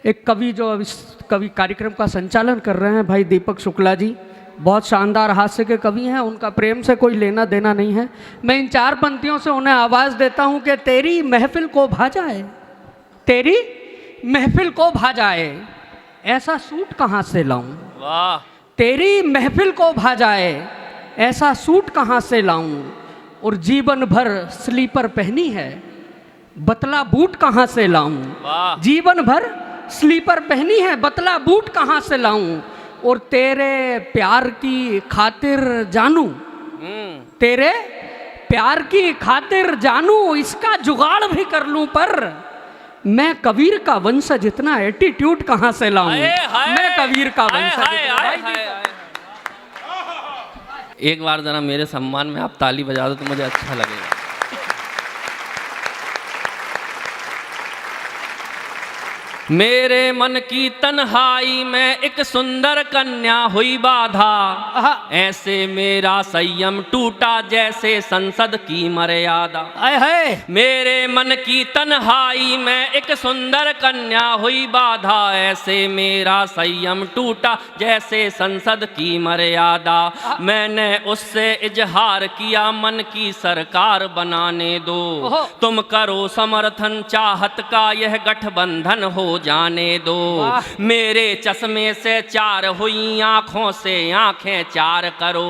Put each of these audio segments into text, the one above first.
एक कवि जो इस कवि कार्यक्रम का संचालन कर रहे हैं, भाई दीपक शुक्ला जी, बहुत शानदार हास्य के कवि हैं। उनका प्रेम से कोई लेना देना नहीं है। मैं इन 4 पंक्तियों से उन्हें आवाज़ देता हूं कि तेरी महफिल को भा जाए, तेरी महफिल को भा जाए, ऐसा सूट कहाँ से लाऊं। वाह। तेरी महफिल को भा जाए, ऐसा सूट कहाँ से लाऊं, और जीवन भर स्लीपर पहनी है, बतला बूट कहाँ से लाऊं। वाह। जीवन भर स्लीपर पहनी है, बतला बूट कहाँ से लाऊं, और तेरे प्यार की खातिर जानू, तेरे प्यार की खातिर जानू, इसका जुगाड़ भी कर लूं, पर मैं कबीर का वंशज, इतना एटीट्यूड कहाँ से लाऊं। मैं कबीर का वंशज। एक बार जरा मेरे सम्मान में आप ताली बजा दो तो मुझे अच्छा लगेगा। मेरे मन की तन्हाई में एक सुंदर कन्या हुई बाधा, ऐसे मेरा संयम टूटा जैसे संसद की मर्यादा। मेरे मन की तन्हाई में एक सुंदर कन्या हुई बाधा, ऐसे मेरा संयम टूटा जैसे संसद की मर्यादा। मैंने उससे इजहार किया मन की सरकार बनाने दो, तुम करो समर्थन चाहत का यह गठबंधन हो जाने दो। मेरे चश्मे से 4 हुई आंखों से आंखें 4 करो,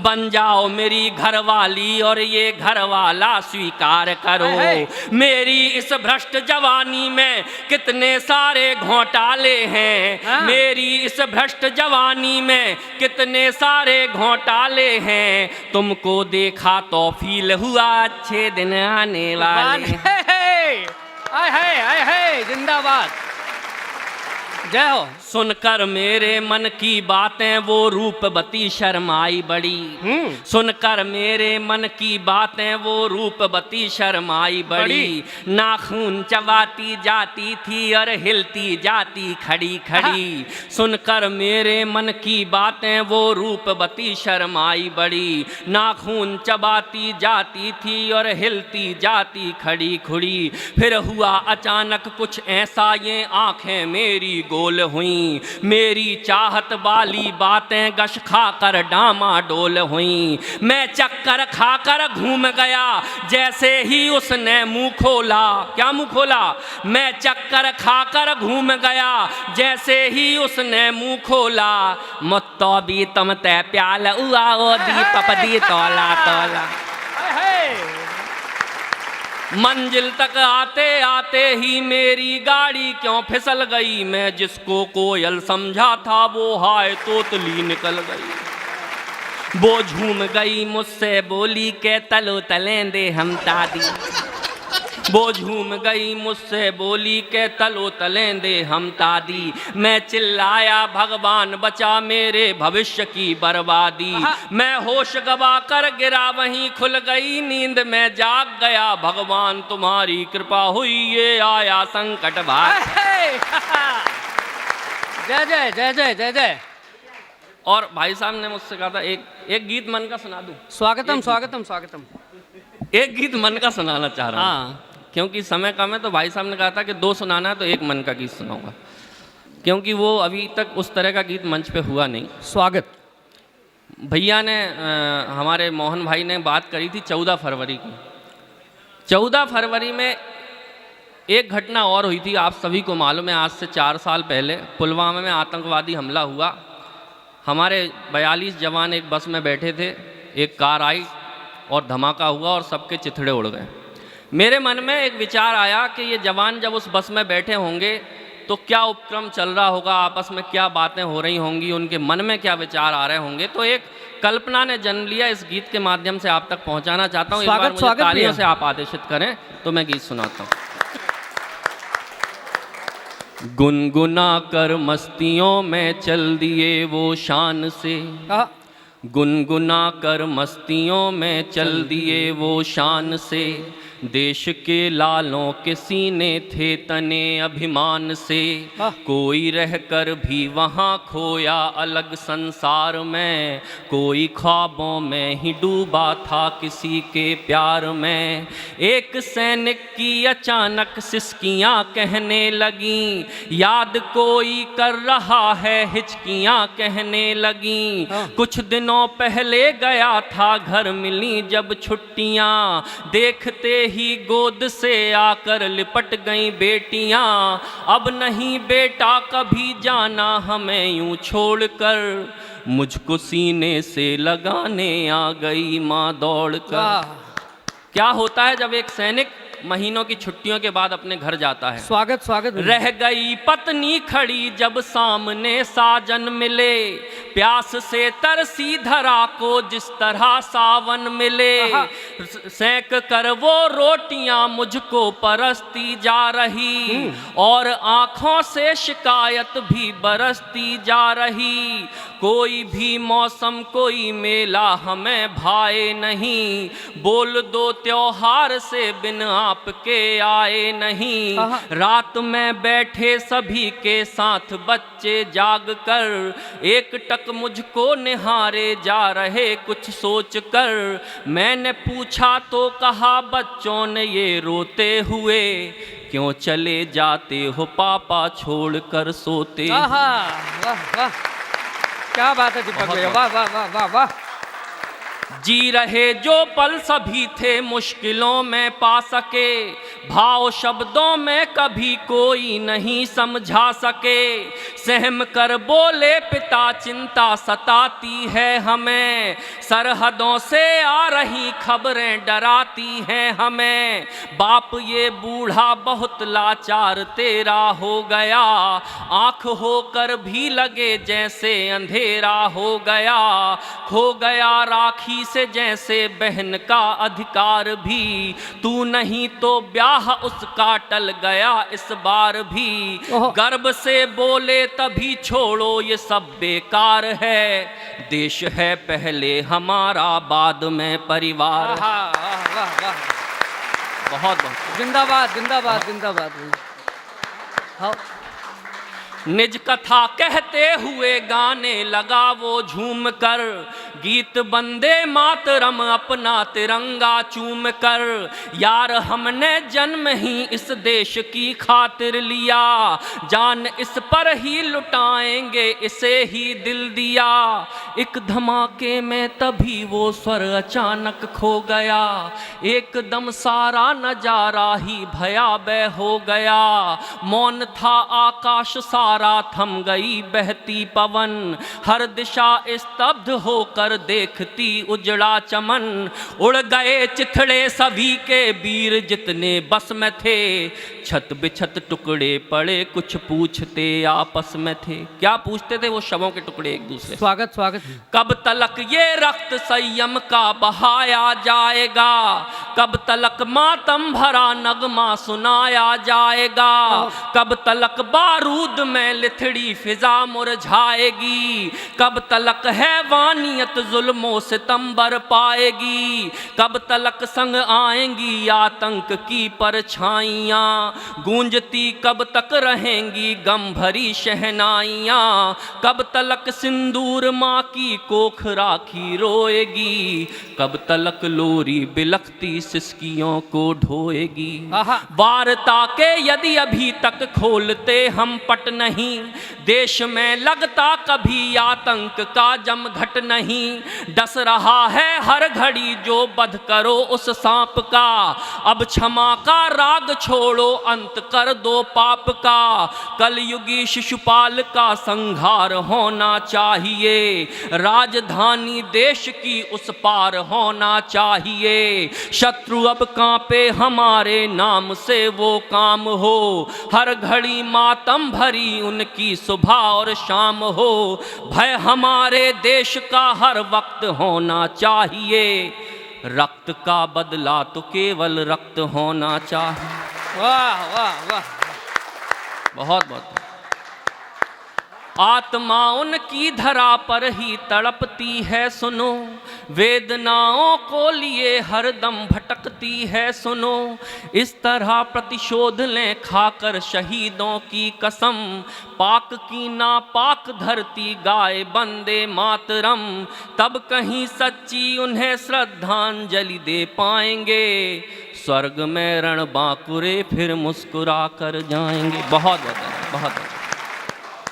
बन जाओ मेरी घरवाली और ये घरवाला स्वीकार करो। मेरी इस भ्रष्ट जवानी में कितने सारे घोटाले हैं, मेरी इस भ्रष्ट जवानी में कितने सारे घोटाले हैं। तुमको देखा तो फील हुआ अच्छे दिन आने वाले। जिंदाबाद, जय हो। सुनकर मेरे मन की बातें वो रूपवती शर्माई बड़ी, सुनकर मेरे मन की बातें वो रूपवती शर्माई बड़ी। नाखून चबाती जाती थी और हिलती जाती खड़ी खड़ी। सुनकर मेरे मन की बातें वो रूपवती शर्माई बड़ी, नाखून चबाती जाती थी और हिलती जाती खड़ी खड़ी। फिर हुआ अचानक कुछ ऐसा, ये आंखें मेरी गोल हुई, मेरी चाहत वाली बातें गश खाकर डामाडोल हुई। मैं चक्कर खाकर घूम गया जैसे ही उसने मुंह खोला। क्या मुंह खोला? मैं चक्कर खाकर घूम गया जैसे ही उसने मुंह खोला। मुत्तो भी तुम ते प्याल उआ ओ दी पपदी तोला तोला। मंजिल तक आते आते ही मेरी गाड़ी क्यों फिसल गई। मैं जिसको कोयल समझा था वो हाय तोतली निकल गई। वो झूम गई मुझसे बोली के तलो तलेंदे हम तादी। वो झूम गई मुझसे बोली के तलो तलेंदे हम तादी। मैं चिल्लाया भगवान बचा मेरे भविष्य की बर्बादी। मैं होश गवा कर गिरा वहीं खुल गई नींद में जाग गया। भगवान तुम्हारी कृपा हुई ये आया संकट भाग। जय जय जय जय जय जय। और भाई साहब ने मुझसे कहा था एक गीत मन का सुना दूं। स्वागतम स्वागतम स्वागतम। एक गीत मन का सुनाना चाह रहा हूँ, क्योंकि समय कम है। तो भाई साहब ने कहा था कि 2 सुनाना है तो एक मन का गीत सुनाऊंगा, क्योंकि वो अभी तक उस तरह का गीत मंच पे हुआ नहीं। स्वागत। भैया ने हमारे मोहन भाई ने बात करी थी 14 फरवरी की। 14 फरवरी में एक घटना और हुई थी, आप सभी को मालूम है। आज से 4 साल पहले पुलवामा में आतंकवादी हमला हुआ। हमारे 42 जवान एक बस में बैठे थे, एक कार आई और धमाका हुआ और सबके चिथड़े उड़ गए। मेरे मन में एक विचार आया कि ये जवान जब उस बस में बैठे होंगे तो क्या उपक्रम चल रहा होगा, आपस में क्या बातें हो रही होंगी, उनके मन में क्या विचार आ रहे होंगे। तो एक कल्पना ने जन्म लिया, इस गीत के माध्यम से आप तक पहुंचाना चाहता हूँ। एक बार मुझे तालियों से आप आदेशित करें तो मैं गीत सुनाता हूँ। गुनगुना कर मस्तियों में चल दिए वो शान से, गुनगुना कर मस्तियों में चल दिए वो शान से। देश के लालों के सीने थे तने अभिमान से, कोई रहकर भी वहाँ खोया अलग संसार में, कोई ख्वाबों में ही डूबा था किसी के प्यार में। एक सैनिक की अचानक सिसकियाँ कहने लगीं, याद कोई कर रहा है हिचकियाँ कहने लगीं। कुछ दिनों पहले गया था घर मिली जब छुट्टियाँ, देखते ही गोद से आकर लिपट गईं बेटियाँ। अब नहीं बेटा कभी जाना हमें यूं छोड़कर, मुझको सीने से लगाने आ गई माँ दौड़कर। क्या होता है जब एक सैनिक महीनों की छुट्टियों के बाद अपने घर जाता है? स्वागत स्वागत। रह गई पत्नी खड़ी जब सामने साजन मिले, प्यास से तरसी धरा को जिस तरह सावन मिले। सेंक कर वो रोटियां मुझको परसती जा रही, और आंखों से शिकायत भी बरसती जा रही। कोई भी मौसम कोई मेला हमें भाए नहीं, बोल दो त्योहार से बिन आपके आए नहीं। रात में बैठे सभी के साथ बच्चे जाग कर, एक टक मुझको निहारे जा रहे कुछ सोच कर। मैंने पूछा तो कहा बच्चों ने ये रोते हुए, क्यों चले जाते हो पापा छोड़ कर सोते। वाह वाह, क्या बात है दीपक भैया, वाह वाह वाह वाह वाह। जी रहे जो पल सभी थे मुश्किलों में पा सके, भाव शब्दों में कभी कोई नहीं समझा सके। सहम कर बोले पिता चिंता सताती है हमें, सरहदों से आ रही खबरें डराती हैं हमें। बाप ये बूढ़ा बहुत लाचार तेरा हो गया, आँख होकर भी लगे जैसे अंधेरा हो गया। खो गया राखी से जैसे बहन का अधिकार भी, तू नहीं तो ब्याह उसका टल गया इस बार भी। गर्व से बोले तभी छोड़ो ये सब बेकार है, देश है पहले हमारा बाद में परिवार। वाह वाह वाह, बहुत बहुत जिंदाबाद जिंदाबाद जिंदाबाद। हाँ, निज कथा कहते हुए गाने लगा वो झूम कर, गीत बंदे मातरम अपना तिरंगा चूम कर। यार हमने जन्म ही इस देश की खातिर लिया, जान इस पर ही लुटाएंगे इसे ही दिल दिया। एक धमाके में तभी वो स्वर अचानक खो गया, एकदम सारा नजारा ही भयावह हो गया। मौन था आकाश सारा, थम गई बहती पवन, हर दिशा स्तब्ध होकर देखती उजड़ा चमन। उड़ गए चिथड़े सभी के वीर जितने बस में थे, छत बिछत टुकड़े पड़े कुछ पूछते आपस में थे। क्या पूछते थे वो शवों के टुकड़े एक दूसरे? स्वागत स्वागत। कब तलक ये रक्त संयम का बहाया जाएगा, कब तलक मातम भरा नगमा सुनाया जाएगा। कब तलक बारूद में लिथड़ी फिजा मुरझाएगी, कब तलक हैवानियत जुल्मों से तंबर पाएगी। कब तलक संग आएंगी आतंक की परछाइयाँ, गूंजती कब तक रहेंगी गम भरी शहनाइयाँ। कब तलक सिंदूर माँ की कोख राखी रोएगी, कब तलक लोरी बिलखती सिसकियों को ढोएगी। वार्ता के यदि अभी तक खोलते हम पट नहीं, देश में लगता कभी आतंक का जमघट नहीं। डस रहा है हर घड़ी जो बध करो उस सांप का, अब क्षमा का राग छोड़ो अंत कर दो पाप का। कलयुगी शिशुपाल का संहार होना चाहिए, राजधानी देश की उस पार होना चाहिए। शत्रु अब कांपे हमारे नाम से वो काम हो, हर घड़ी मातम भरी उनकी सुबह और शाम हो। भय हमारे देश का हर वक्त होना चाहिए, रक्त का बदला तो केवल रक्त होना चाहिए। वाह वाह वाह, बहुत बहुत। आत्मा उनकी धरा पर ही तड़पती है सुनो, वेदनाओं को लिए हरदम भटकती है सुनो। इस तरह प्रतिशोध लें खाकर शहीदों की कसम, पाक की नापाक धरती गाए बंदे मातरम। तब कहीं सच्ची उन्हें श्रद्धांजलि दे पाएंगे, स्वर्ग में रण बांकुरे फिर मुस्कुरा कर जाएंगे। बहुत बहुत